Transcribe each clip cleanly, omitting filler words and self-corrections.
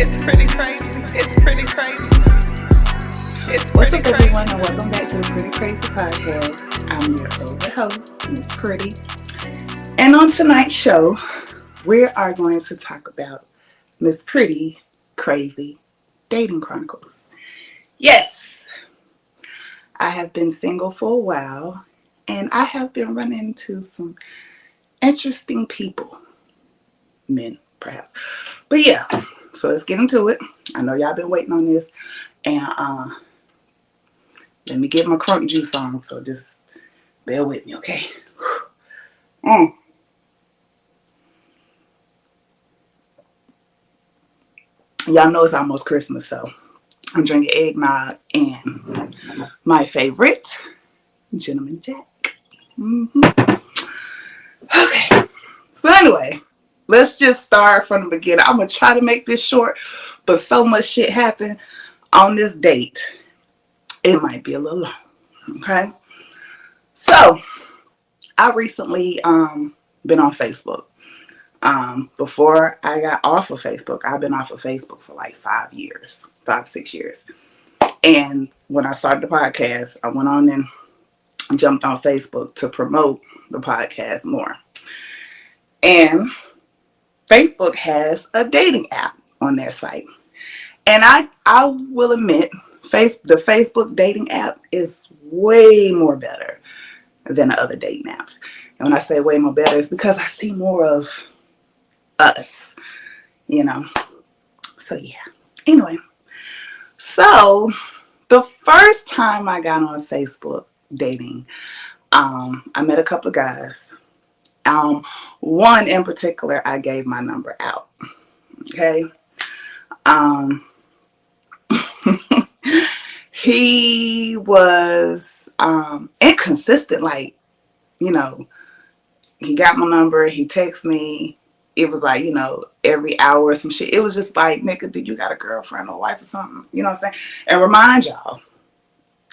It's pretty crazy. It's pretty crazy. It's What's pretty up, crazy. everyone, and welcome back to the Pretty Crazy Podcast. I'm your favorite host, Miss Pretty. And on tonight's show, we are going to talk about Miss Pretty Crazy Dating Chronicles. Yes, I have been single for a while, and I have been running into some interesting people. Men, perhaps. But yeah, so let's get into it. I know y'all been waiting on this. And let me get my crunk juice on, so just bear with me, okay? Y'all know it's almost Christmas, so I'm drinking eggnog and my favorite, Gentleman Jack. Okay, so anyway, let's just start from the beginning. I'm going to try to make this short, but so much shit happened on this date, it might be a little long, okay? So, I recently been on Facebook. Before I got off of Facebook, I've been off of Facebook for like 5 years, 6 years. And when I started the podcast, I went on and jumped on Facebook to promote the podcast more. And Facebook has a dating app on their site. And I will admit, the Facebook dating app is way more better than the other dating apps. And when I say way more better, it's because I see more of us, you know. So yeah. Anyway, so the first time I got on Facebook dating, I met a couple of guys. One in particular, I gave my number out. Okay. He was inconsistent, like, you know, he got my number, he texted me. It was like, every hour or some shit. It was just like, nigga, do you got a girlfriend or wife or something? You know what I'm saying? And remind y'all,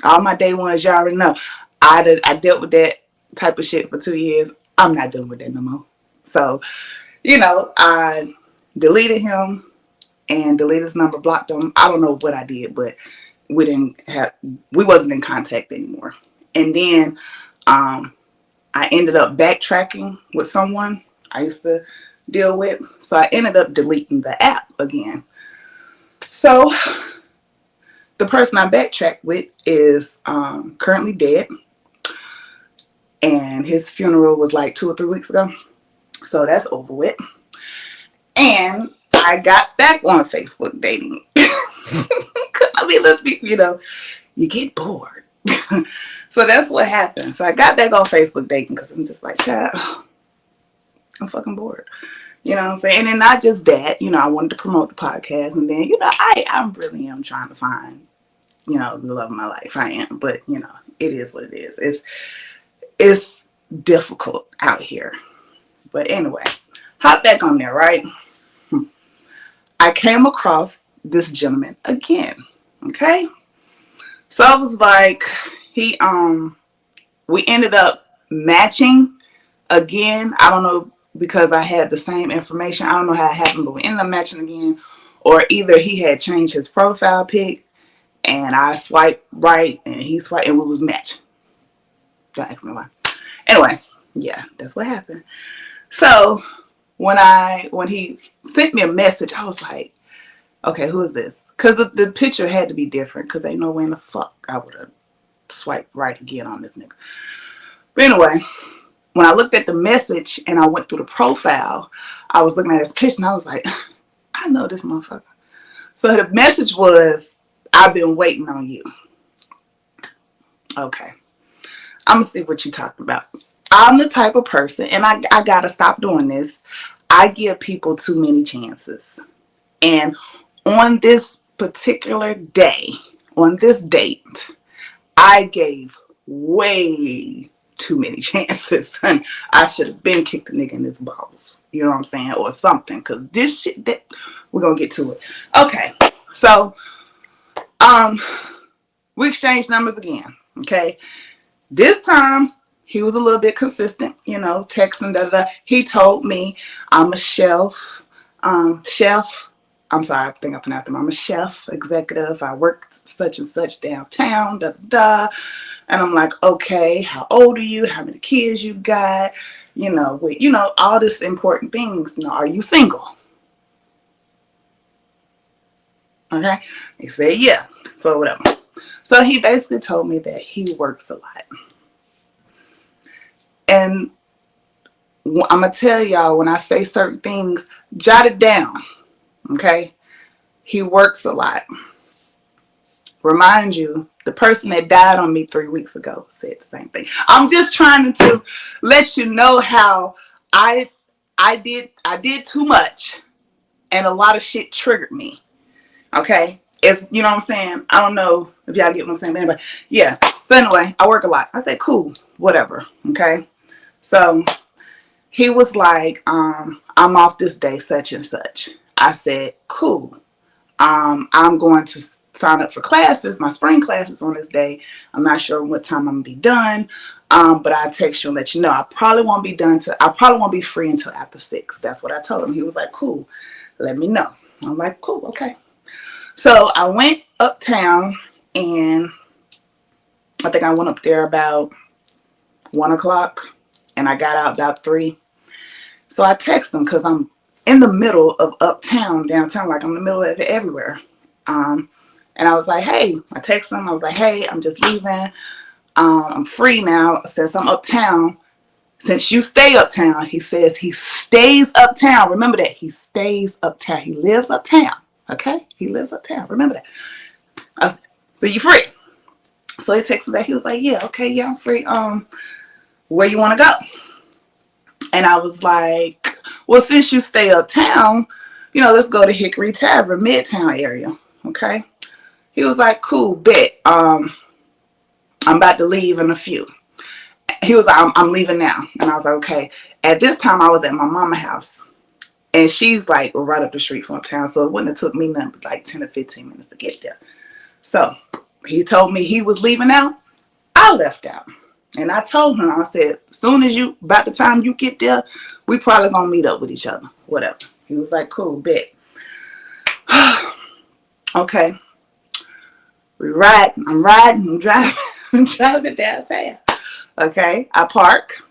all my day ones, y'all already know, I dealt with that type of shit for 2 years. I'm not dealing with that no more. So, I deleted him and deleted his number, blocked him. I don't know what I did, but we wasn't in contact anymore. And then I ended up backtracking with someone I used to deal with. So I ended up deleting the app again. So the person I backtracked with is currently dead. And his funeral was like 2 or 3 weeks ago. So that's over with. And I got back on Facebook dating. I mean, let's be, you get bored. So that's what happened. So I got back on Facebook dating because I'm just like, child, I'm fucking bored. You know what I'm saying? And then not just that, I wanted to promote the podcast. And then, I really am trying to find, the love of my life. I am. But, it is what it is. It's difficult out here. But anyway, hop back on there, right? I came across this gentleman again. Okay? So I was like, we ended up matching again. I don't know, because I had the same information. I don't know how it happened, but we ended up matching again. Or either he had changed his profile pic and I swiped right and he swiped and we was matching. Don't ask me why. Anyway, yeah, that's what happened. So when he sent me a message, I was like, okay, who is this? Because the picture had to be different, because ain't no way in the fuck I would have swiped right again on this nigga. But anyway, when I looked at the message and I went through the profile, I was looking at his picture and I was like, I know this motherfucker. So the message was, I've been waiting on you. Okay. I'm going to see what you talking about. I'm the type of person, and I got to stop doing this. I give people too many chances. And on this particular day, on this date, I gave way too many chances. I should have been kicked the nigga in his balls. You know what I'm saying? Or something. Because this shit, we're going to get to it. Okay. So, we exchanged numbers again. Okay. This time, he was a little bit consistent, texting, He told me I'm a chef. I'm sorry, I think I pronounced him. I'm a chef, executive. I work such and such downtown, da da. And I'm like, okay, how old are you? How many kids you got? All this important things. Are you single? Okay. He said, yeah. So whatever. So he basically told me that he works a lot. And I'm going to tell y'all, when I say certain things, jot it down. Okay. He works a lot. Remind you, the person that died on me 3 weeks ago said the same thing. I'm just trying to let you know how I did too much, and a lot of shit triggered me. Okay, it's, you know what I'm saying. I don't know if y'all get what I'm saying, but yeah. So anyway, I work a lot. I said, cool, whatever. Okay, so he was like, I'm off this day, such and such. I said, cool. I'm going to sign up for classes, my spring classes on this day. I'm not sure what time I'm gonna be done, but I'll text you and let you know. I probably won't be free until after 6. That's what I told him. He was like, cool, let me know. I'm like, cool, okay. So I went uptown, and I think I went up there about 1 o'clock, and I got out about 3. So I text him because I'm in the middle of uptown, downtown, like I'm in the middle of it everywhere. And I was like, hey, I texted him. I was like, hey, I'm just leaving. I'm free now since I'm uptown. Since you stay uptown, he says he stays uptown. Remember that. He stays uptown. He lives uptown. Okay? He lives uptown. Remember that. So you free? So he texted me back. He was like, yeah, okay, yeah, I'm free. Where you want to go? And I was like, well, since you stay uptown, let's go to Hickory Tavern, Midtown area. Okay. He was like, cool, bet. I'm about to leave in a few. He was like, I'm leaving now. And I was like, okay. At this time, I was at my mama's house. And she's like right up the street from uptown. So it wouldn't have took me nothing but like 10 or 15 minutes to get there. So he told me he was leaving out. I left out. And I told him, I said, about the time you get there, we probably gonna meet up with each other. Whatever. He was like, cool, bet. Okay. I'm riding, I'm driving, I'm driving downtown. Okay. I park.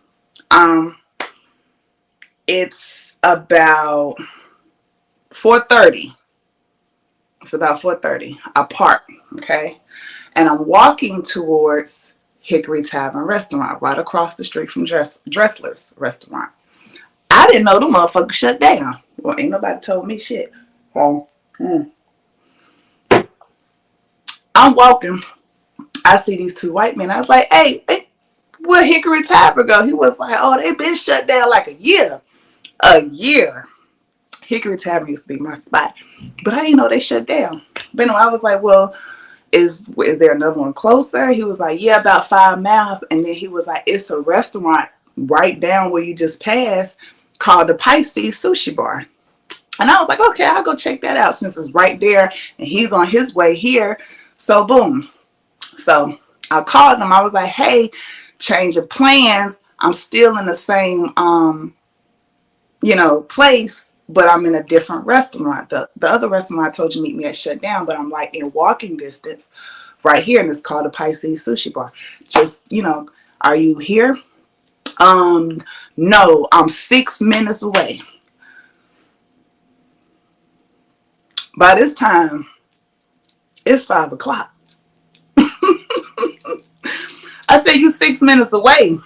It's about 4:30. It's about 4:30. I park. Okay. And I'm walking towards Hickory Tavern Restaurant, right across the street from Dressler's Restaurant. I didn't know the motherfucker shut down. Well, ain't nobody told me shit. I'm walking. I see these 2 white men. I was like, hey, where Hickory Tavern go? He was like, oh, they been shut down like a year. A year. Hickory Tavern used to be my spot. But I didn't know they shut down. But anyway, I was like, well, is there another one closer? He was like, yeah, about 5 miles. And then he was like, it's a restaurant right down where you just passed called the Pisces Sushi Bar. And I was like, okay, I'll go check that out since it's right there and he's on his way here. So boom. So I called him. I was like, hey, change of plans. I'm still in the same place, but I'm in a different restaurant. The other restaurant I told you meet me at shut down, but I'm like in walking distance right here, and it's called the Pisces Sushi Bar. Just, are you here? No, I'm 6 minutes away. By this time, it's 5 o'clock. I said, you 6 minutes away.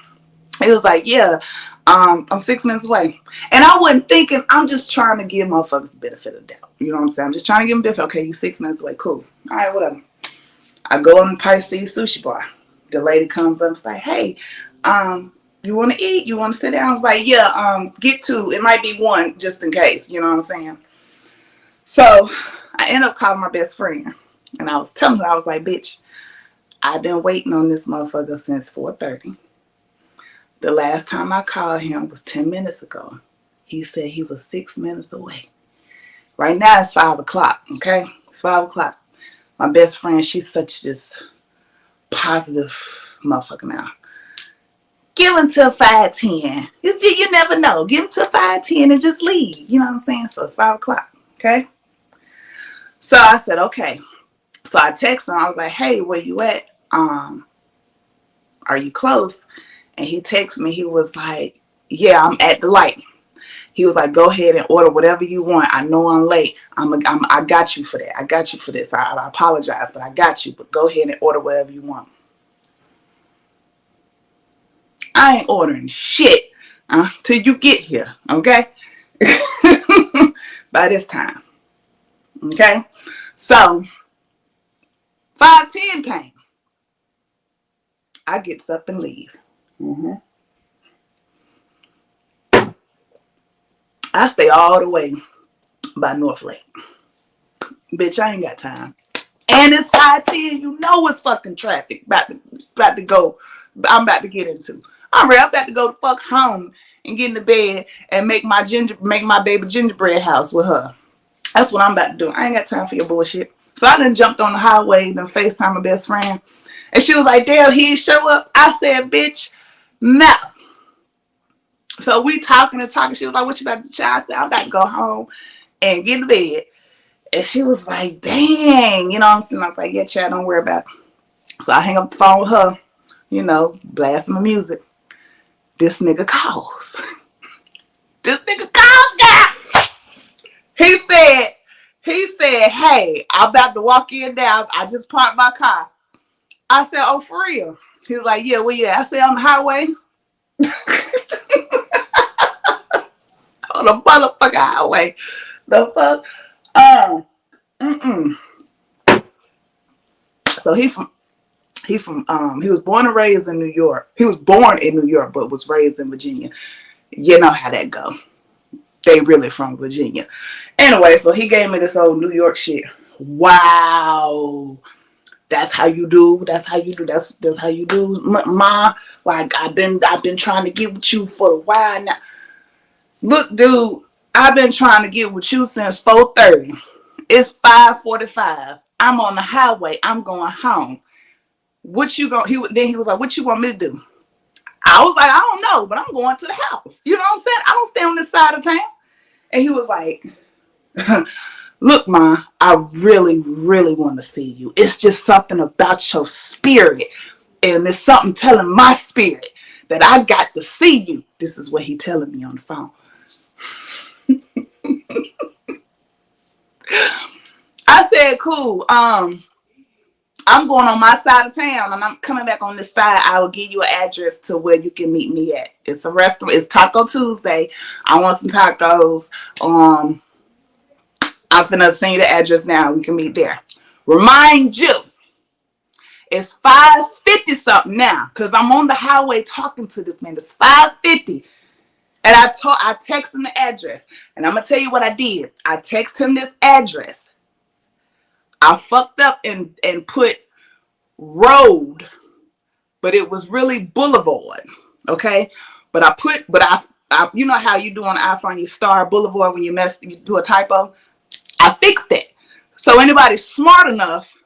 He was like, yeah, I'm 6 minutes away. And I wasn't thinking, I'm just trying to give motherfuckers the benefit of the doubt. You know what I'm saying? I'm just trying to give them benefit. Okay, you 6 minutes away. Cool. All right, whatever. I go in the Pisces Sushi Bar. The lady comes up and says, hey, you want to eat? You want to sit down? I was like, yeah, get 2. It might be 1 just in case. You know what I'm saying? So I ended up calling my best friend. And I was telling her, I was like, bitch, I've been waiting on this motherfucker since 4:30. The last time I called him was 10 minutes ago. He said he was 6 minutes away. Right now it's 5 o'clock, okay? It's 5 o'clock. My best friend, she's such this positive motherfucker now. Give him till 5:10. You never know. Give him till 5:10 and just leave. You know what I'm saying? So it's 5 o'clock, okay? So I said, okay. So I texted him. I was like, hey, where you at? Are you close? And he texted me. He was like, yeah, I'm at the light. He was like, go ahead and order whatever you want. I know I'm late. I got you for that. I got you for this. I apologize, but I got you. But go ahead and order whatever you want. I ain't ordering shit till you get here, okay? By this time, okay? So 5:10 came. I gets up and leave. I stay all the way by North Lake. Bitch, I ain't got time. And it's 5:10. You know it's fucking traffic about to go. I'm about to get into. I'm ready. I'm about to go the fuck home and get into bed and make my baby gingerbread house with her. That's what I'm about to do. I ain't got time for your bullshit. So I done jumped on the highway and FaceTime my best friend. And she was like, damn, he didn't show up. I said, bitch, no. So we talking and talking. She was like, what you about to do? I said, I'm about to go home and get in bed. And she was like, dang. You know what I'm saying? I was like, yeah, Chad, don't worry about it. So I hang up the phone with her, you know, blasting my music. This nigga calls. This nigga calls, guys. He said, hey, I'm about to walk in now. I just parked my car. I said, oh, for real? He was like, yeah, where you at? I said, on the highway. On the motherfucking highway. The fuck? So he was born and raised in New York. He was born in New York, but was raised in Virginia. You know how that go. They really from Virginia. Anyway, so he gave me this old New York shit. Wow. That's how you do. That's how you do. That's how you do. Ma, like I've been trying to get with you for a while now. Look, dude, I've been trying to get with you since 4:30. It's 5:45. I'm on the highway. I'm going home. What you going? Then he was like, what you want me to do? I was like, I don't know, but I'm going to the house. You know what I'm saying? I don't stay on this side of town. And he was like, look, Ma, I really, really want to see you. It's just something about your spirit. And it's something telling my spirit that I got to see you. This is what he telling me on the phone. I said, cool. I'm going on my side of town and I'm coming back on this side. I will give you an address to where you can meet me at. It's a restaurant. It's Taco Tuesday. I want some tacos. I'm finna send you the address now. We can meet there. Remind you, it's 5:50 something now because I'm on the highway talking to this man. It's 5:50. And I texted him the address. And I'm going to tell you what I did. I texted him this address. I fucked up and put road, but it was really boulevard. Okay? But I you know how you do on the iPhone, you star boulevard when you do a typo? I fixed it. So anybody smart enough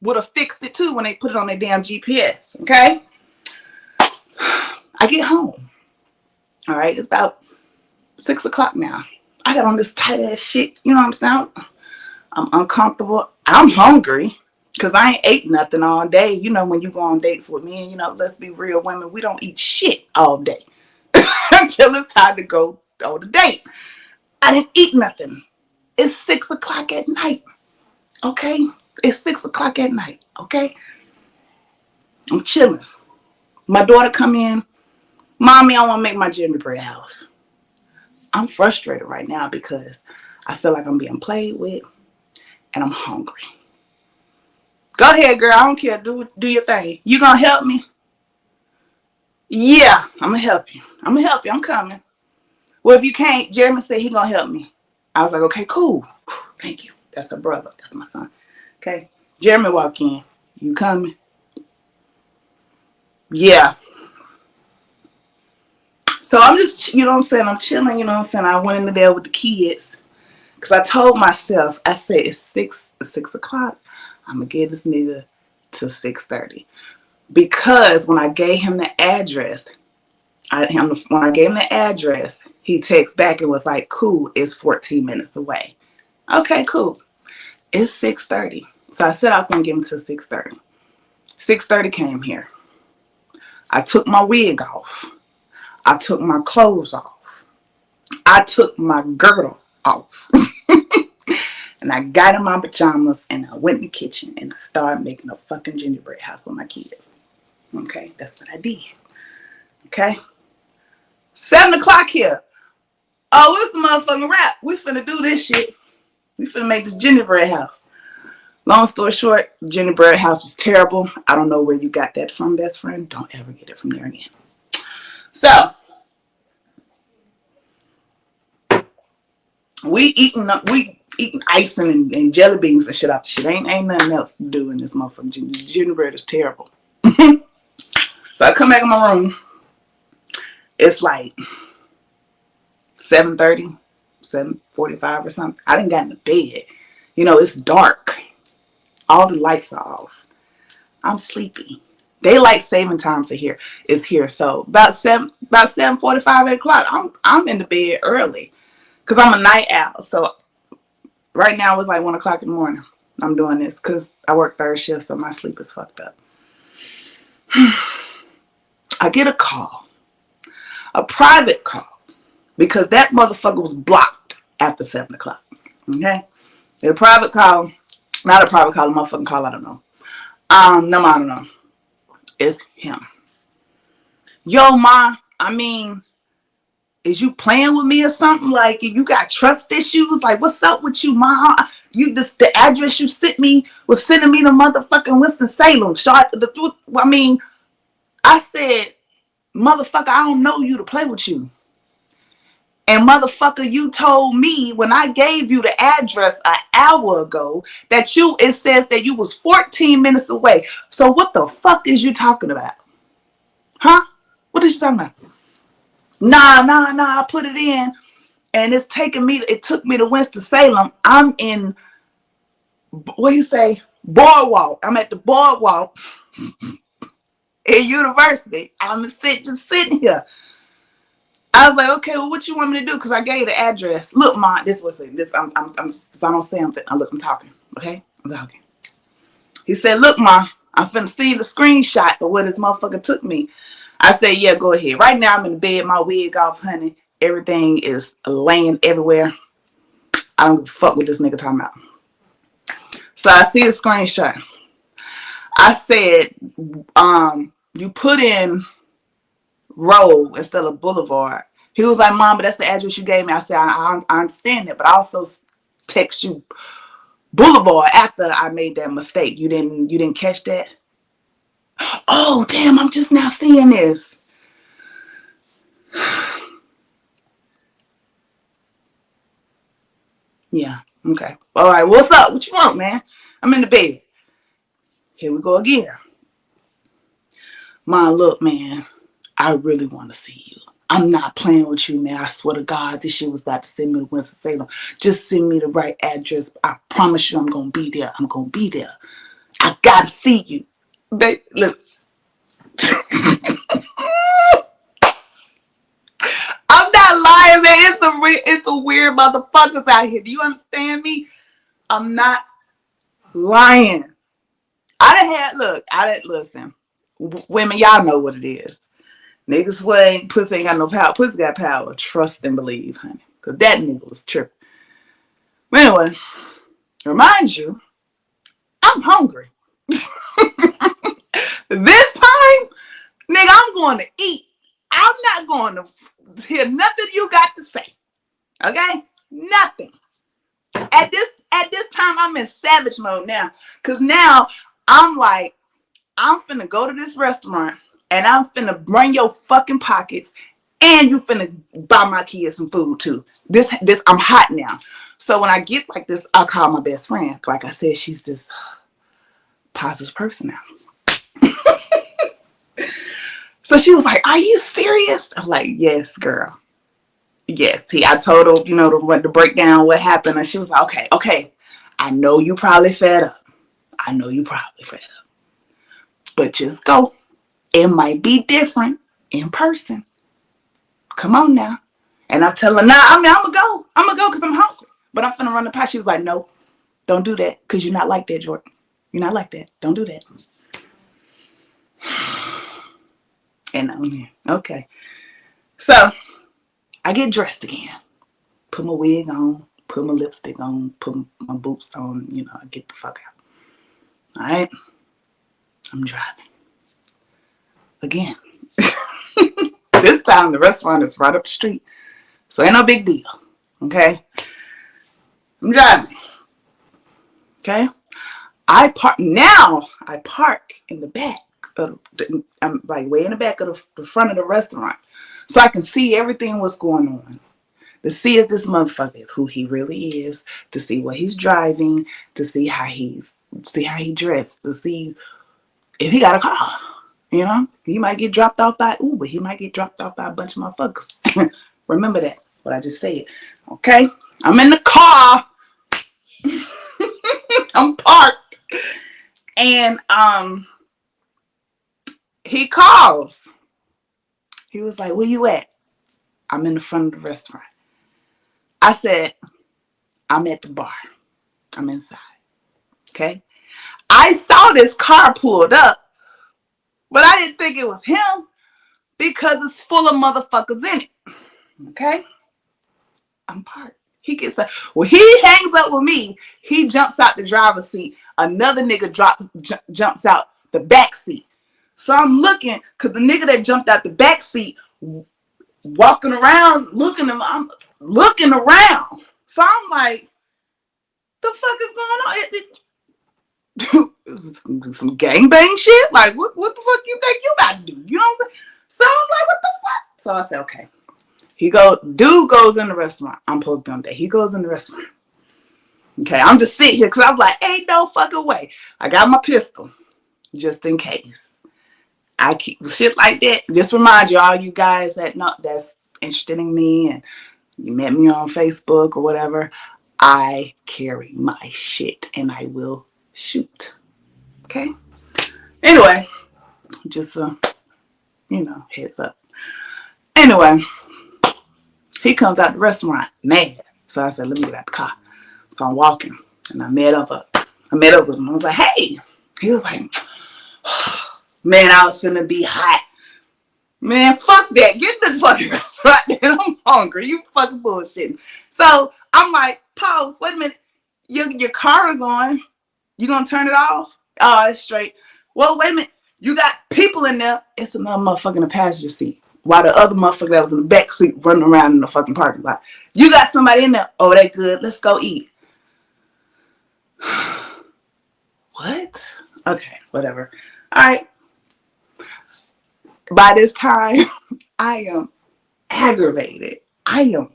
would have fixed it too when they put it on their damn GPS. Okay? I get home. All right? It's about 6 o'clock now. I got on this tight ass shit. You know what I'm saying? I'm uncomfortable. I'm hungry because I ain't ate nothing all day. You know, when you go on dates with me, and you know, let's be real, women, we don't eat shit all day until it's time to go on the date. I didn't eat nothing. It's 6 o'clock at night. Okay? It's 6 o'clock at night. Okay? I'm chilling. My daughter come in. Mommy, I want to make my gingerbread house. I'm frustrated right now because I feel like I'm being played with and I'm hungry. Go ahead, girl. I don't care. Do your thing. You gonna help me? Yeah, I'm gonna help you. I'm coming. Well, if you can't, Jeremy said he gonna help me. I was like, okay, cool. Thank you. That's a brother. That's my son. Okay. Jeremy walk in. You coming? Yeah. So I'm just, you know what I'm saying? I'm chilling, you know what I'm saying? I went in there with the kids. Because I told myself, I said, it's 6 o'clock. I'm going to get this nigga till 6:30. Because when I gave him the address, he texted back and was like, cool, it's 14 minutes away. Okay, cool. It's 6:30. So I said I was going to give him till 6:30. 6:30 came here. I took my wig off. I took my clothes off. I took my girdle off. And I got in my pajamas and I went in the kitchen and I started making a fucking gingerbread house with my kids. Okay, that's what I did. Okay. 7 o'clock here. Oh, it's a motherfucking wrap. We finna do this shit. We finna make this gingerbread house. Long story short, gingerbread house was terrible. I don't know where you got that from, best friend. Don't ever get it from there again. So, we eating icing and jelly beans and shit out the shit. Ain't nothing else to do in this motherfucking gingerbread is terrible. So I come back in my room. It's like 7:30, 7:45 or something. I didn't got in the bed. You know, it's dark. All the lights are off. I'm sleepy. Daylight saving times is here. So about 7:45, 8 o'clock, I'm in the bed early. Because I'm a night owl. So right now it's like 1 o'clock in the morning. I'm doing this because I work third shift, so my sleep is fucked up. I get a call. A private call. Because that motherfucker was blocked after 7 o'clock. Okay? A private call. Not a private call, a motherfucking call, I don't know. No, I don't know. It's him. Yo, Ma, I mean, is you playing with me or something? Like, you got trust issues? Like, what's up with you, Ma? You just, the address you sent me was sending me to motherfucking Winston-Salem. I mean, I said, motherfucker, I don't know you to play with you. And motherfucker, you told me when I gave you the address an hour ago that it says that you was 14 minutes away. So what the fuck is you talking about? Huh? What is you talking about? Nah, I put it in and it took me to Winston-Salem. I'm in, what do you say? Boardwalk. I'm at the boardwalk at university. I'm just sitting here. I was like, okay, well, what you want me to do? Because I gave you the address. Look, Ma, this was it. This, I'm if I don't say something, I'm talking. Okay? I'm talking. He said, look, Ma, I'm finna see the screenshot of where this motherfucker took me. I said, yeah, go ahead. Right now, I'm in the bed, my wig off, honey. Everything is laying everywhere. I don't fuck with this nigga talking about. So I see the screenshot. I said, you put in Road instead of Boulevard. He was like, Mom, but that's the address you gave me. I said, I understand that, but I also text you Boulevard after I made that mistake. You didn't catch that? Oh, damn, I'm just now seeing this. Yeah, okay. All right, what's up? What you want, man? I'm in the bed. Here we go again. Mom, look, man, I really want to see you. I'm not playing with you, man. I swear to God, this shit was about to send me to Winston-Salem. Just send me the right address. I promise you I'm going to be there. I'm going to be there. I got to see you. Babe, look. I'm not lying, man. It's a weird motherfuckers out here. Do you understand me? I'm not lying. Listen. Women, y'all know what it is. Niggas swing, pussy ain't got no power. Pussy got power. Trust and believe, honey. Because that nigga was tripping. But anyway, remind you, I'm hungry. This time, nigga, I'm going to eat. I'm not going to hear nothing you got to say. Okay? Nothing. At this time, I'm in savage mode now. Because now, I'm like, I'm finna go to this restaurant and I'm finna bring your fucking pockets and you finna buy my kids some food too. This I'm hot now. So when I get like this, I'll call my best friend. Like I said, she's this positive person now. So she was like, are you serious? I'm like, yes, girl. Yes. I told her, to break down what happened. And she was like, okay. I know you probably fed up. But just go. It might be different in person. Come on now. And I tell her, nah, I'm going to go. I'm going to go because I'm hungry. But I'm finna run the past. She was like, no, Don't do that, because you're not like that, Jordan. You're not like that. Don't do that. And okay. So I get dressed again. Put my wig on, put my lipstick on, put my boots on, I get the fuck out. All right? I'm driving. Again. This time the restaurant is right up the street. So ain't no big deal. Okay? I'm driving. Okay? I park in the back. I'm like way in the back of the front of the restaurant. So I can see everything what's going on. To see if this motherfucker is who he really is, to see what he's driving, to see how he dressed, to see if he got a car. He might get dropped off by Uber. He might get dropped off by a bunch of motherfuckers. Remember that, what I just said. Okay? I'm in the car. I'm parked. And he calls. He was like, where you at? I'm in the front of the restaurant. I said, I'm at the bar. I'm inside. Okay? I saw this car pulled up, but I didn't think it was him because it's full of motherfuckers in it. Okay? I'm parked. He gets up. Well, he hangs up with me. He jumps out the driver's seat. Another nigga jumps out the back seat. So I'm looking, because the nigga that jumped out the back seat walking around, I'm looking around. So I'm like, the fuck is going on? Some gangbang shit? Like, what the fuck you think you about to do? You know what I'm saying? So I'm like, what the fuck? So I said, okay. Dude goes in the restaurant. I'm supposed to be on date. He goes in the restaurant. Okay, I'm just sitting here because I'm like, ain't no fucking way. I got my pistol just in case. I keep shit like that. Just remind you, all you guys that's interested in me and you met me on Facebook or whatever, I carry my shit and I will shoot. Okay? Anyway, just heads up. Anyway, he comes out the restaurant mad. So I said, let me get out the car. So I'm walking and I met up with him. I was like, hey. He was like, man, I was finna be hot. Man, fuck that. Get to the fucking restaurant. I'm hungry. You fucking bullshitting. So I'm like, pause. Wait a minute. Your car is on. You gonna turn it off? Oh, it's straight. Well, wait a minute. You got people in there. It's another motherfucker in the passenger seat. While the other motherfucker that was in the back seat running around in the fucking parking lot. You got somebody in there. Oh, they good. Let's go eat. What? Okay, whatever. All right. By this time, I am aggravated. I am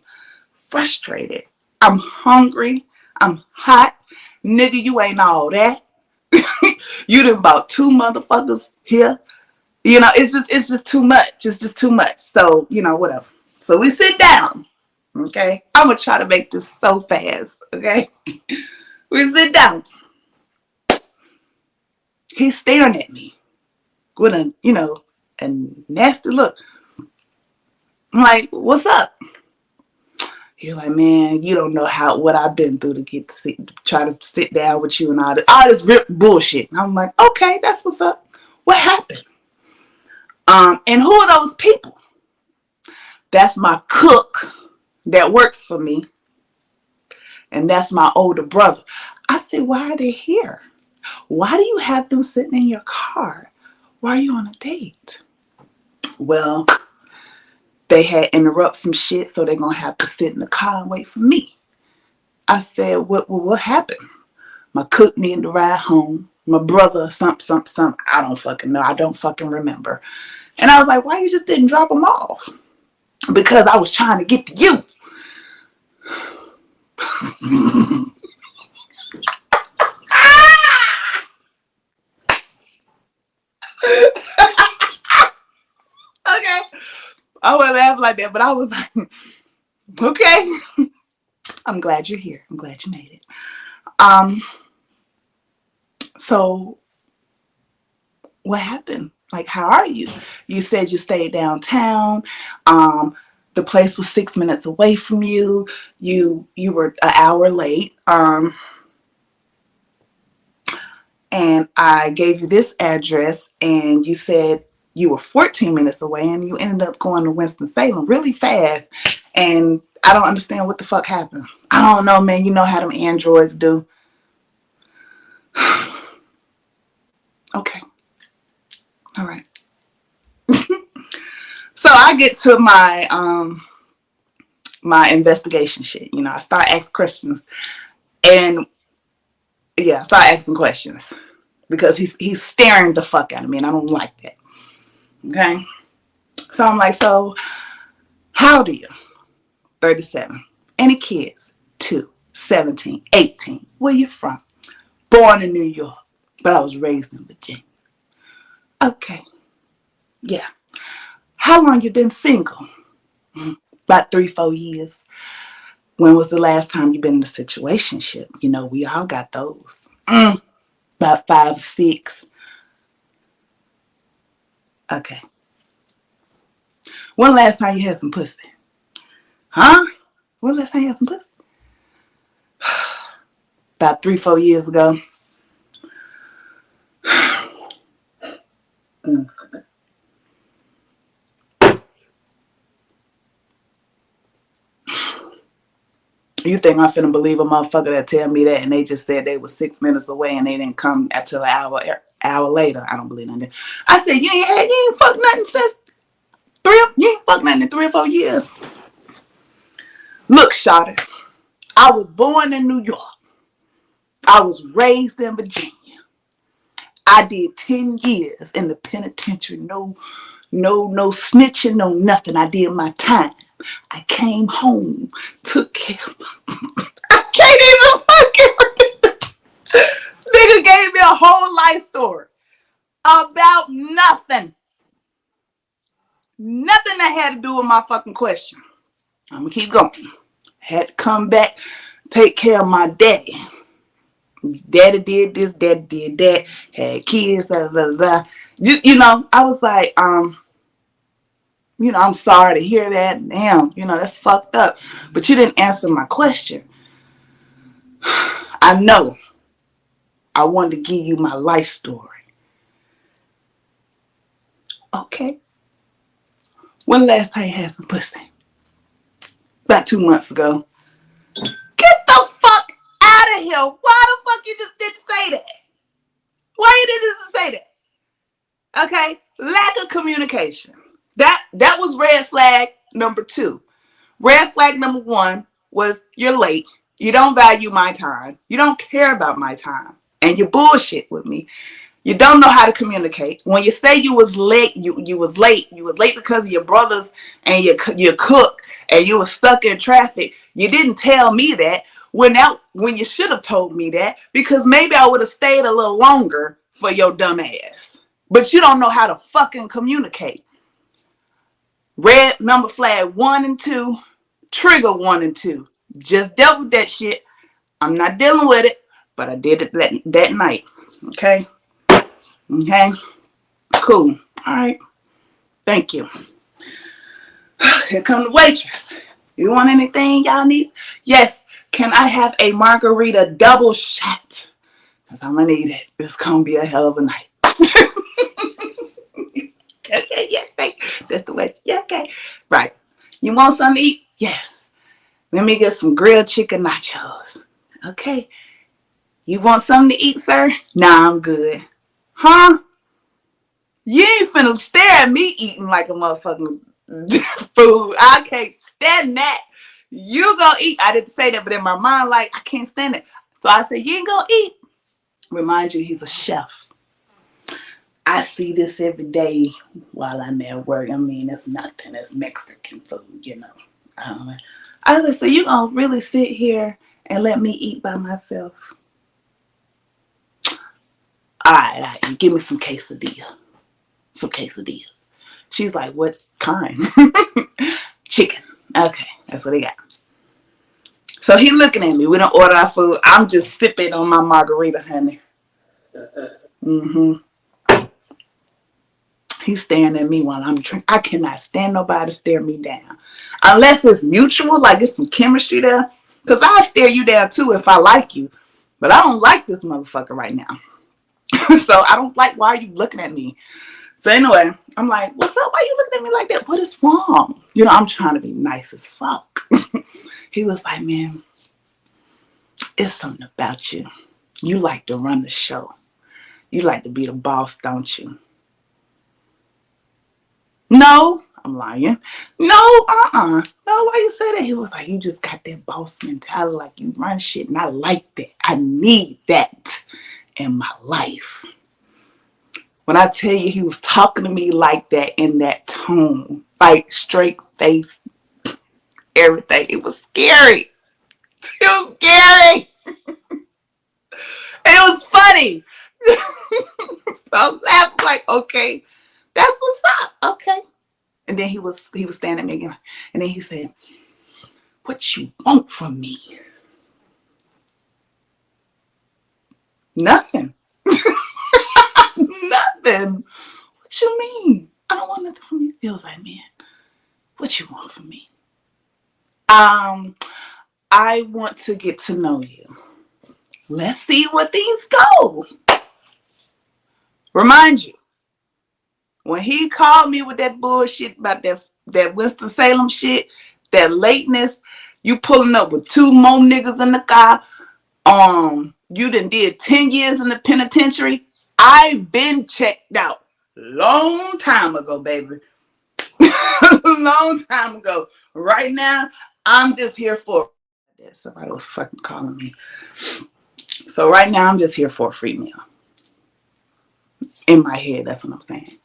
frustrated. I'm hungry. I'm hot. Nigga, you ain't all that. You done bought 2 motherfuckers here. It's just too much. It's just too much. So, whatever. So we sit down. Okay? I'm going to try to make this so fast. Okay? We sit down. He's staring at me with a nasty look. I'm like, what's up? He's like, man, you don't know what I've been through to try to sit down with you and all this bullshit. And I'm like, okay, that's what's up. What happened? And who are those people? That's my cook that works for me. And that's my older brother. I said, why are they here? Why do you have them sitting in your car? Why are you on a date? Well, they had interrupt some shit, so they're going to have to sit in the car and wait for me. I said, what happened? My cook needed to ride home. My brother, something. I don't fucking know. I don't fucking remember. And I was like, why you just didn't drop them off? Because I was trying to get to you. Okay. I would laugh like that, but I was like, okay. I'm glad you're here. I'm glad you made it. So what happened? Like, how are you? You said you stayed downtown. The place was 6 minutes away from you. You were an hour late. and I gave you this address, and you said you were 14 minutes away, and you ended up going to Winston-Salem really fast. And I don't understand what the fuck happened. I don't know, man. You know how them androids do. Okay. All right. So I get to my investigation shit. You know, I start asking questions, and yeah, I start asking questions because he's staring the fuck out of me, and I don't like that. Okay. So I'm like, so how old are you? 37. Any kids? 2. 17. 18. Where you from? Born in New York, but I was raised in Virginia. Okay. Yeah. How long you been single? About 3-4 years. When was the last time you been in a situationship? You know, we all got those. About 5, 6. Okay. When last time you had some pussy? Huh? When last time you had some pussy? About 3-4 years ago. You think I'm finna believe a motherfucker that tell me that and they just said they was 6 minutes away and they didn't come until an hour later? I don't believe nothing. I said, you ain't fucked nothing since you ain't fucked nothing in 3 or 4 years. Look, shawty, I was born in New York. I was raised in Virginia. I did 10 years in the penitentiary. No snitching, no nothing. I did my time. I came home, took care of my... I can't even fucking... Nigga gave me a whole life story about nothing. Nothing that had to do with my fucking question. I'm gonna keep going. Had to come back, take care of my daddy. Daddy did this, daddy did that, had kids, blah, blah, blah. You know, I was like, you know, I'm sorry to hear that. Damn, you know, that's fucked up. But you didn't answer my question. I know. I wanted to give you my life story. Okay. When last time you had some pussy? About 2 months ago. Get the fuck out of here. Why the fuck you just didn't say that? Why you didn't say that? Okay. Lack of communication. That was red flag number 2. Red flag number 1 was you're late. You don't value my time. You don't care about my time. And you bullshit with me. You don't know how to communicate. When you say you was late, you was late. You was late because of your brothers and your cook, and you was stuck in traffic. You didn't tell me that when you should have told me that, because maybe I would have stayed a little longer for your dumb ass. But you don't know how to fucking communicate. Red number flag 1 and 2, trigger 1 and 2. Just dealt with that shit. I'm not dealing with it, but I did it that night. Okay? Okay? Cool. All right. Thank you. Here come the waitress. You want anything y'all need? Yes. Can I have a margarita double shot? Because I'm going to need it. It's going to be a hell of a night. Okay, yeah, thank you. That's the way. Yeah, okay. Right. You want something to eat? Yes. Let me get some grilled chicken nachos. Okay. You want something to eat, sir? Nah, I'm good. Huh? You ain't finna stare at me eating like a motherfucking food. I can't stand that. You gonna eat. I didn't say that, but in my mind, like, I can't stand it. So I said, you ain't gonna eat. Remind you, he's a chef. I see this every day while I'm at work. I mean, it's nothing. It's Mexican food, you know. I said, so you gonna really sit here and let me eat by myself? All right, give me some quesadilla. Some quesadillas. She's like, what kind? Chicken. Okay, that's what they got. So he looking at me. We don't order our food. I'm just sipping on my margarita, honey. He's staring at me while I'm drinking. I cannot stand nobody to stare me down. Unless it's mutual, like it's some chemistry there. Because I stare you down too if I like you. But I don't like this motherfucker right now. So I don't like, why are you looking at me? So anyway, I'm like, what's up? Why are you looking at me like that? What is wrong? I'm trying to be nice as fuck. He was like, man, it's something about you. You like to run the show. You like to be the boss, don't you? No, I'm lying. No, No, why you say that? He was like, you just got that boss mentality, like you run shit, and I like that. I need that in my life. When I tell you he was talking to me like that in that tone, like straight face, everything, it was scary. It was scary. It was funny. So I'm laughing like, okay, that's what's up. Okay. And then he was standing there again. And then he said, what you want from me? Nothing. Nothing. What you mean? I don't want nothing from you. He was like, man, what you want from me? I want to get to know you. Let's see where things go. Remind you, when he called me with that bullshit about that Winston-Salem shit, that lateness, you pulling up with 2 more niggas in the car, you done did 10 years in the penitentiary. I've been checked out long time ago, baby. Long time ago. Right now, I'm just here for somebody was fucking calling me. So right now, I'm just here for a free meal. In my head, that's what I'm saying.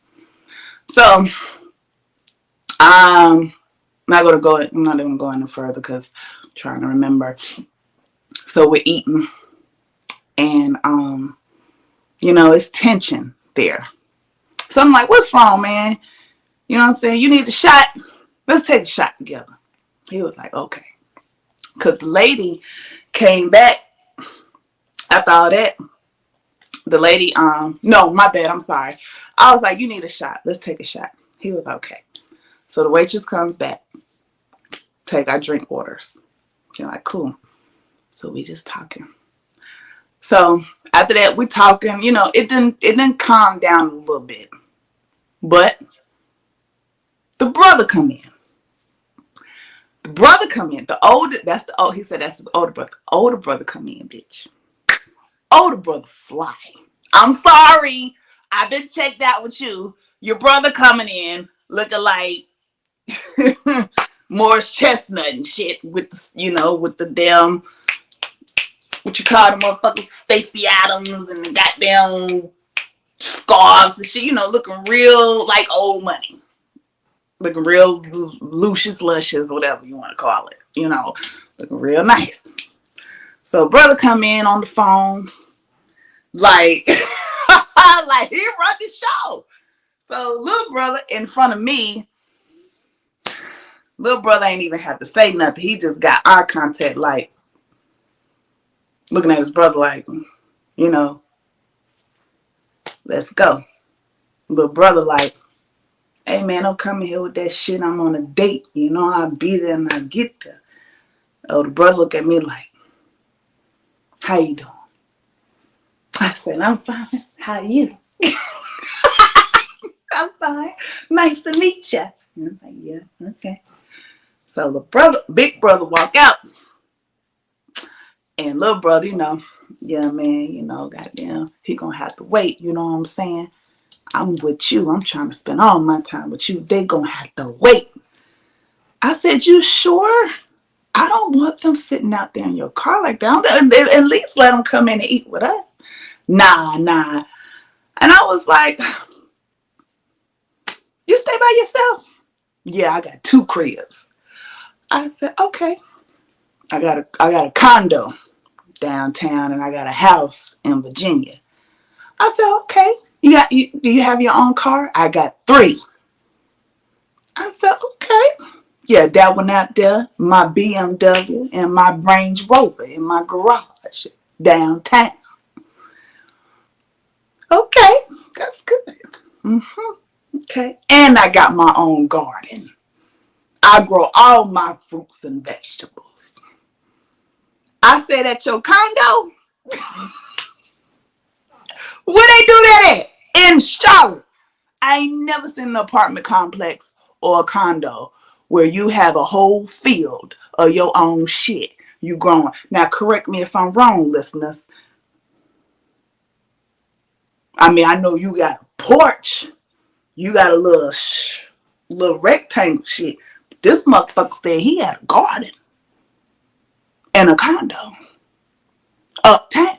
So I'm not even gonna go any further because I'm trying to remember. So we're eating, and it's tension there. So I'm like, what's wrong, man? You know what I'm saying? You need a shot. Let's take a shot together. He was like, okay. Because the lady came back after all that. The lady, no, my bad, I'm sorry. I was like, you need a shot. Let's take a shot. He was okay. So the waitress comes back. Take our drink orders. You're like, cool. So we just talking. So after that, we talking, it didn't calm down a little bit. But the brother come in. The brother come in. He said that's his older brother. Older brother come in, bitch. Older brother fly. I'm sorry. I've been checked out with you. Your brother coming in looking like Morris Chestnut and shit with with the damn, what you call the motherfuckers, Stacey Adams and the goddamn scarves and shit, looking real like old money. Looking real Lucious Luscious, whatever you want to call it. Looking real nice. So brother come in on the phone like like he run the show. So little brother in front of me, little brother ain't even have to say nothing. He just got eye contact, like looking at his brother like, let's go. Little brother like, hey man, don't come in here with that shit. I'm on a date. I'll be there and I get there. Oh, the brother look at me like, how you doing? I said, I'm fine. How you? I'm fine. Nice to meet you. I'm like, yeah, okay. So the big brother walk out. And little brother, yeah, man, goddamn, he gonna have to wait. You know what I'm saying? I'm with you. I'm trying to spend all my time with you. They gonna have to wait. I said, you sure? I don't want them sitting out there in your car like that. At least let them come in and eat with us. Nah. And I was like, you stay by yourself? Yeah, I got 2 cribs. I said, okay. I got a condo downtown and I got a house in Virginia. I said, okay. Do you have your own car? I got 3. I said, okay. Yeah, that one out there, my BMW and my Range Rover in my garage downtown. Okay, that's good. Okay. And I got my own garden. I grow all my fruits and vegetables. I said, at your condo, Where they do that at? In Charlotte. I ain't never seen an apartment complex or a condo where you have a whole field of your own shit you growing. Now, correct me if I'm wrong, listeners. I mean, I know you got a porch. You got a little rectangle shit. This motherfucker said he had a garden and a condo uptown.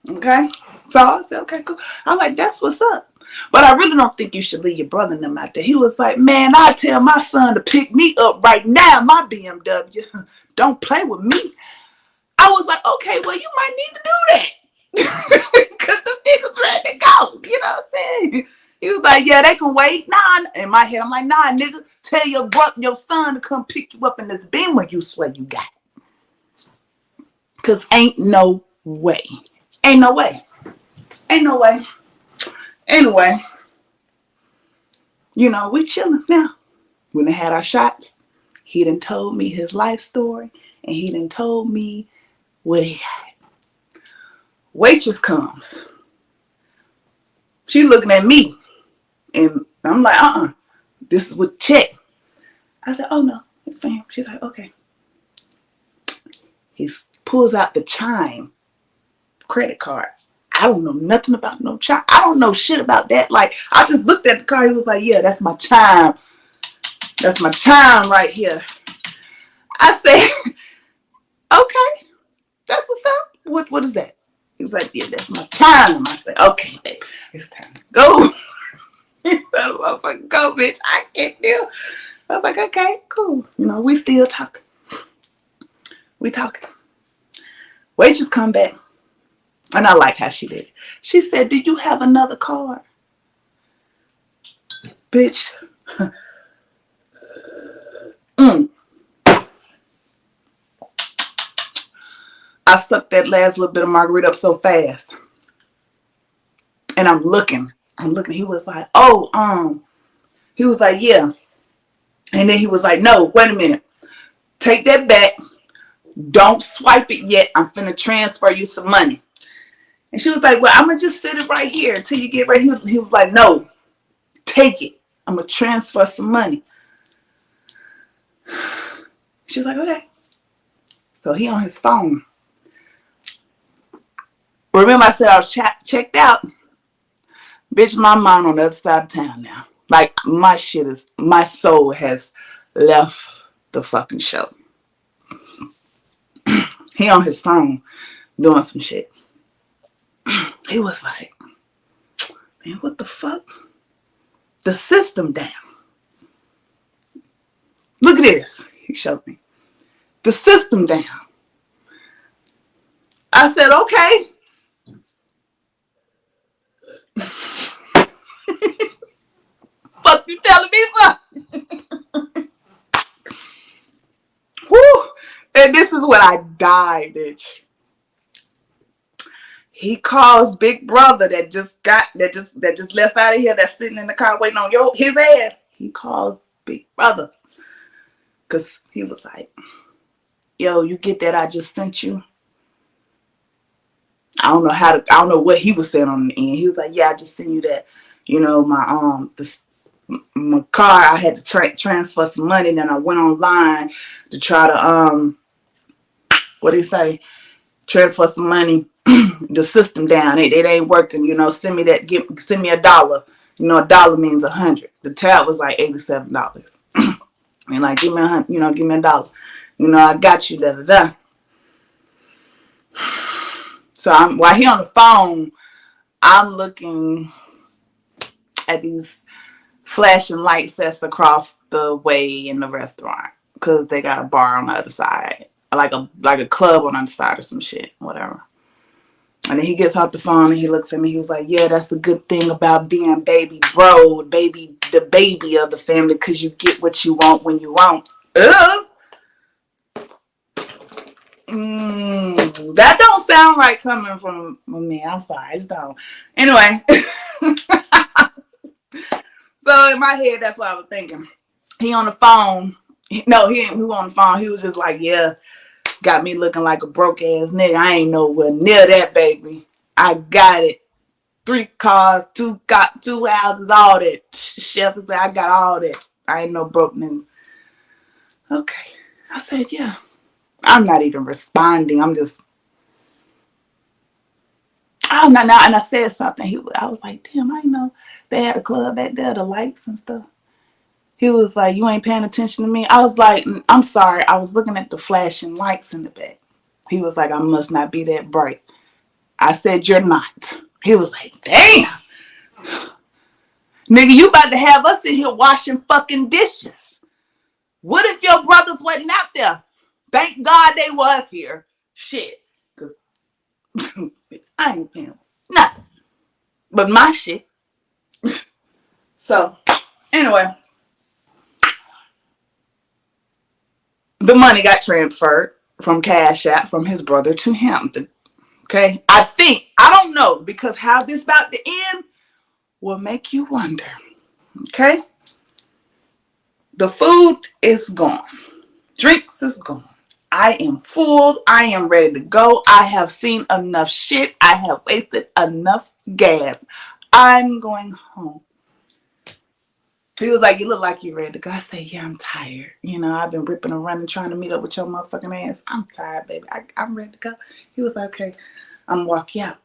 Okay? So I said, okay, cool. I was like, that's what's up. But I really don't think you should leave your brother and them out there. He was like, man, I tell my son to pick me up right now, my BMW. Don't play with me. I was like, okay, well, you might need to do that. Because the niggas ready to go. You know what I'm saying? He was like, yeah, they can wait. Nah. In my head, I'm like, nah, nigga. Tell your son to come pick you up in this Beamer you swear you got. Because ain't no way. Ain't no way. Ain't no way. Anyway, you know, we chilling now. We done had our shots. He done told me his life story. And he done told me what he had. Waitress comes. She looking at me. And I'm like, this is what check. I said, oh no, it's for him. She's like, okay. He pulls out the Chime credit card. I don't know nothing about no Chime. I don't know shit about that. Like, I just looked at the card. He was like, yeah, that's my Chime. That's my Chime right here. I said, okay, that's what's up. What is that? He was like, yeah, that's my Chime. I said, okay, baby, it's time to go. He said, motherfucker, go, bitch. I can't deal. I was like, okay, cool. You know, we still talking. We talking. Waitress come back. And I like how she did it. She said, do you have another card? Bitch. I sucked that last little bit of margarita up so fast. And I'm looking. He was like, he was like, yeah. And then he was like, no, wait a minute. Take that back. Don't swipe it yet. I'm finna transfer you some money. And she was like, well, I'm going to just sit it right here until you get ready. He was like, no, take it. I'm going to transfer some money. She was like, okay. So he on his phone. Remember I said I was checked out? Bitch, my mind on the other side of town now. Like, my soul has left the fucking show. He on his phone doing some shit. He was like, man, what the fuck? The system down. Look at this. He showed me. The system down. I said, okay. Fuck you telling me for? Woo. And this is when I died, bitch. He calls Big Brother that just left out of here, that's sitting in the car waiting on his ass. He calls Big Brother. Cause he was like, yo, you get that I just sent you? I don't know what he was saying on the end. He was like, yeah, I just sent you that. You know, my car, I had to transfer some money. Then I went online to try to, what do you say? Transfer some money. The system down. It ain't working. You know, send me that. Send me $1. You know, $1 means 100. The tab was like $87. And like, give me $100. You know, give me $1. You know, I got you. Da da da. So while he on the phone, I'm looking at these flashing lights that's across the way in the restaurant because they got a bar on the other side, like a club on the other side or some shit, whatever. And then he gets off the phone and he looks at me. He was like, yeah, that's the good thing about being baby bro, the baby of the family, because you get what you want when you want. That don't sound right coming from me. I'm sorry. I just don't. Anyway. So in my head, that's what I was thinking. He on the phone. No, he on the phone. He was just like, yeah, Got me looking like a broke ass nigga. I ain't nowhere near that, baby. I got it. 3 cars, two houses, all that. Chef said, I got all that. I ain't no broke nigga. Okay. I said, yeah. I'm not even responding. I'm just, oh, no, no. And I said something. I was like, damn, I know they had a club back there, the lights and stuff. He was like, you ain't paying attention to me? I was like, I'm sorry. I was looking at the flashing lights in the back. He was like, I must not be that bright. I said, you're not. He was like, damn. Nigga, you about to have us in here washing fucking dishes. What if your brothers wasn't out there? Thank God they was here. Shit. Because I ain't paying nothing. But my shit. So, anyway. The money got transferred from Cash App from his brother to him. Okay? I don't know, because how this about to end will make you wonder. Okay? The food is gone. Drinks is gone. I am full. I am ready to go. I have seen enough shit. I have wasted enough gas. I'm going home. He was like, you look like you're ready to go. I said, yeah, I'm tired. You know, I've been ripping and running trying to meet up with your motherfucking ass. I'm tired, baby. I'm ready to go. He was like, okay, I'm walking out.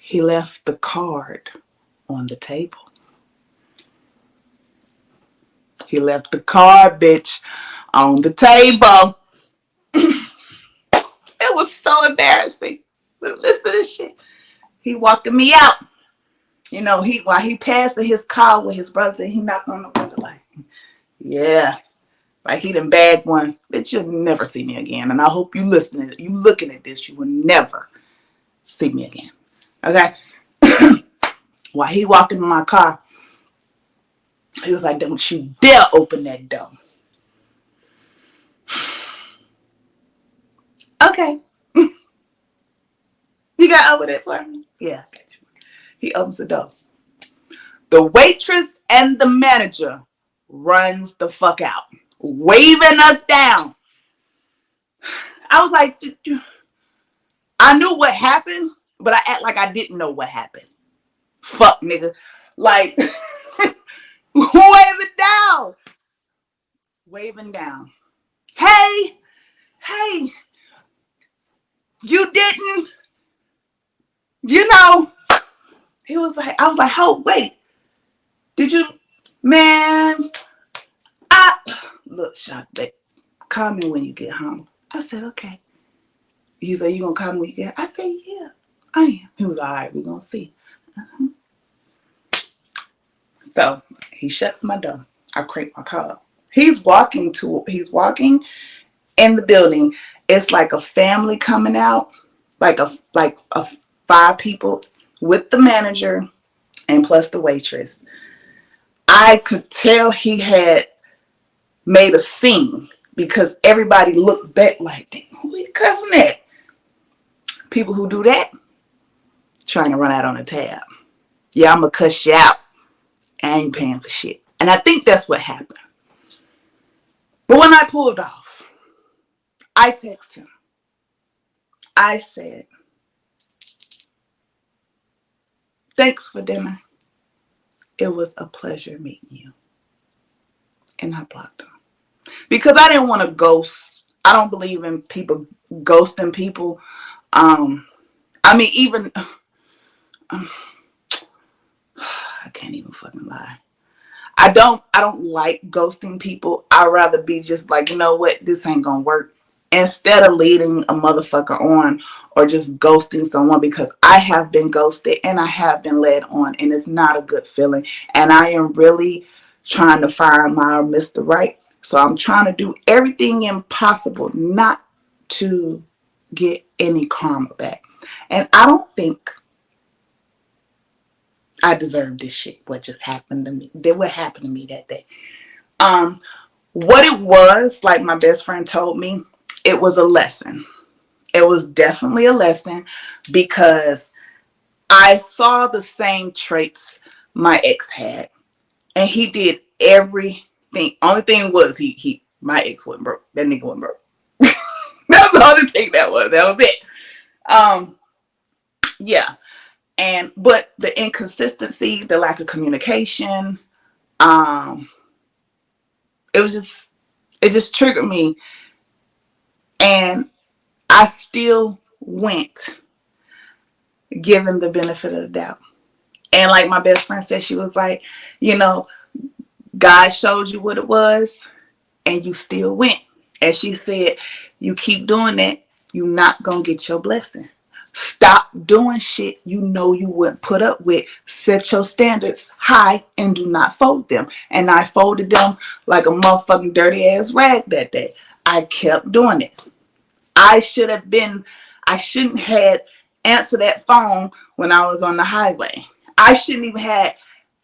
He left the card on the table. He left the card, bitch, on the table. It was so embarrassing. Listen to this shit. He walking me out. You know, while he passing his car with his brother, he knocked on the window like, yeah. Like he done bagged one. Bitch, you'll never see me again. And I hope you listening. You looking at this, you will never see me again. Okay? While he walking in my car, he was like, don't you dare open that door. Okay. You got to open it for me? Yeah, I got you. He opens the door. The waitress and the manager runs the fuck out, waving us down. I was like, I knew what happened, but I act like I didn't know what happened. Fuck, nigga. Like, waving down. Waving down. Hey, you didn't, you know. He was like, I was like, oh, wait. Did you, man, look, shot, call me when you get home. I said, okay. He said, you gonna call me when you get home? I said, yeah, I am. He was like, all right, we're gonna see. So he shuts my door. I crank my car up. He's walking in the building. It's like a family coming out, like a 5 people with the manager and plus the waitress. I could tell he had made a scene because everybody looked back like, who is cussing at? People who do that, trying to run out on a tab. Yeah, I'm going to cuss you out. I ain't paying for shit. And I think that's what happened. But when I pulled off, I texted him. I said, thanks for dinner. It was a pleasure meeting you. And I blocked him. Because I didn't want to ghost. I don't believe in people ghosting people. I mean, even, I can't even fucking lie. I don't like ghosting people. I'd rather be just like, you know what, this ain't gonna work. Instead of leading a motherfucker on or just ghosting someone, because I have been ghosted and I have been led on and it's not a good feeling. And I am really trying to find my Mr. Right. So I'm trying to do everything impossible not to get any karma back. And I don't think I deserve this shit. What just happened to me? What happened to me that day? What it was, like my best friend told me, it was a lesson. It was definitely a lesson because I saw the same traits my ex had. And he did everything thing. Only thing was my ex wasn't broke. That nigga wasn't broke. That's the only thing that was. That was it. Yeah. But the inconsistency, the lack of communication, it just triggered me. And I still went, given the benefit of the doubt. And like my best friend said, she was like, God showed you what it was and you still went. And she said, you keep doing that, you're not going to get your blessing. Stop doing shit you know you wouldn't put up with. Set your standards high and do not fold them. And I folded them like a motherfucking dirty ass rag that day. I kept doing it. I shouldn't have answered that phone when I was on the highway. I shouldn't even have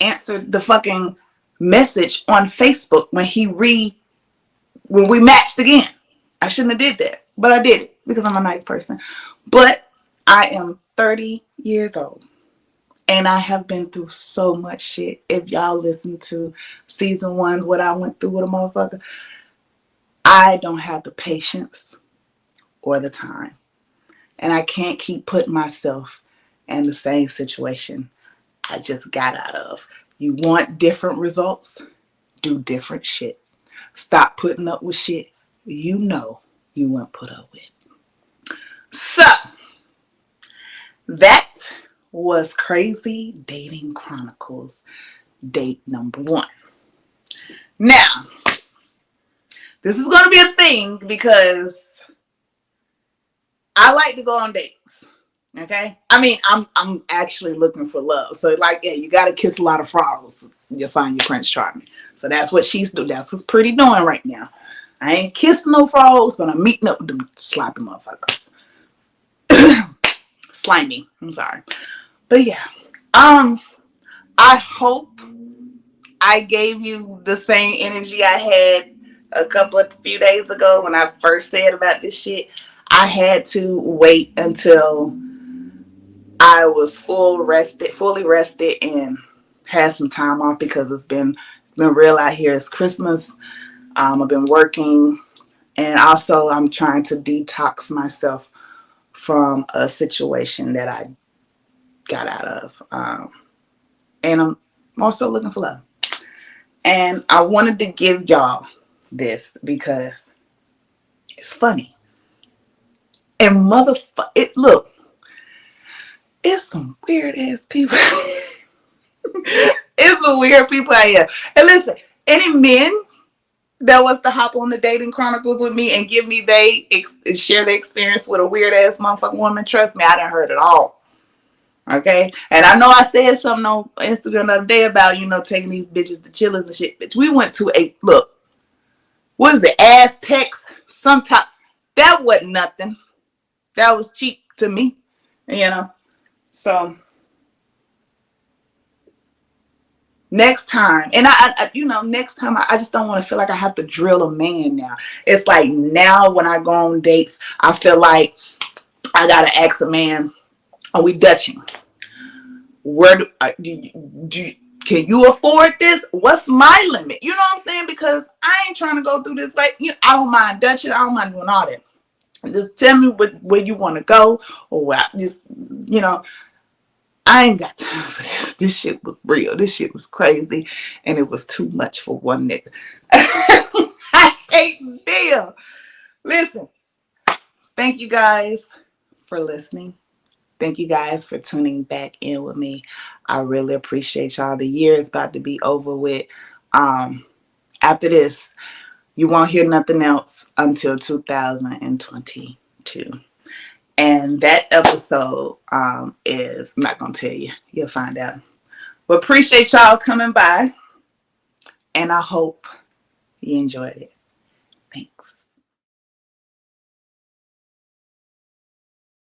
answered the fucking message on Facebook when we matched again. I shouldn't have did that, but I did it because I'm a nice person. But I am 30 years old and I have been through so much shit. If y'all listen to season 1, what I went through with a motherfucker, I don't have the patience or the time. And I can't keep putting myself in the same situation I just got out of. You want different results? Do different shit. Stop putting up with shit you know you won't put up with. So, that was Crazy Dating Chronicles, date number 1. Now, this is going to be a thing because I like to go on dates. Okay? I mean, I'm actually looking for love. So, like, yeah, you got to kiss a lot of frogs. You'll find your Prince Charming. So that's what she's doing. That's what's Pretty doing right now. I ain't kissing no frogs, but I'm meeting up with them sloppy motherfuckers. Slimy. I'm sorry. But yeah. I hope I gave you the same energy I had a few days ago when I first said about this shit. I had to wait until I was fully rested and had some time off because it's been real out here. It's Christmas. I've been working, and also I'm trying to detox myself from a situation that I got out of. And I'm also looking for love. And I wanted to give y'all this because it's funny. And look, it's some weird ass people. It's some weird people out here. And listen, any men that was to hop on the dating chronicles with me and give me share their experience with a weird ass motherfucking woman, trust me, I done heard it all. Okay? And I know I said something on Instagram the other day about, taking these bitches to Chili's and shit. Bitch, we went to what is it, Aztecs? That wasn't nothing. That was cheap to me, So next time, and next time I just don't want to feel like I have to drill a man now. It's like now when I go on dates, I feel like I gotta ask a man, are we Dutching? Can you afford this? What's my limit? You know what I'm saying? Because I ain't trying to go through this. Like, I don't mind Dutching. I don't mind doing all that. Just tell me where you want to go, or I ain't got time for this. This shit was real. This shit was crazy, and it was too much for one nigga. I can't deal. Listen, thank you guys for listening. Thank you guys for tuning back in with me. I really appreciate y'all. The year is about to be over with. After this, you won't hear nothing else until 2022. And that episode is, I'm not going to tell you. You'll find out. But appreciate y'all coming by. And I hope you enjoyed it. Thanks.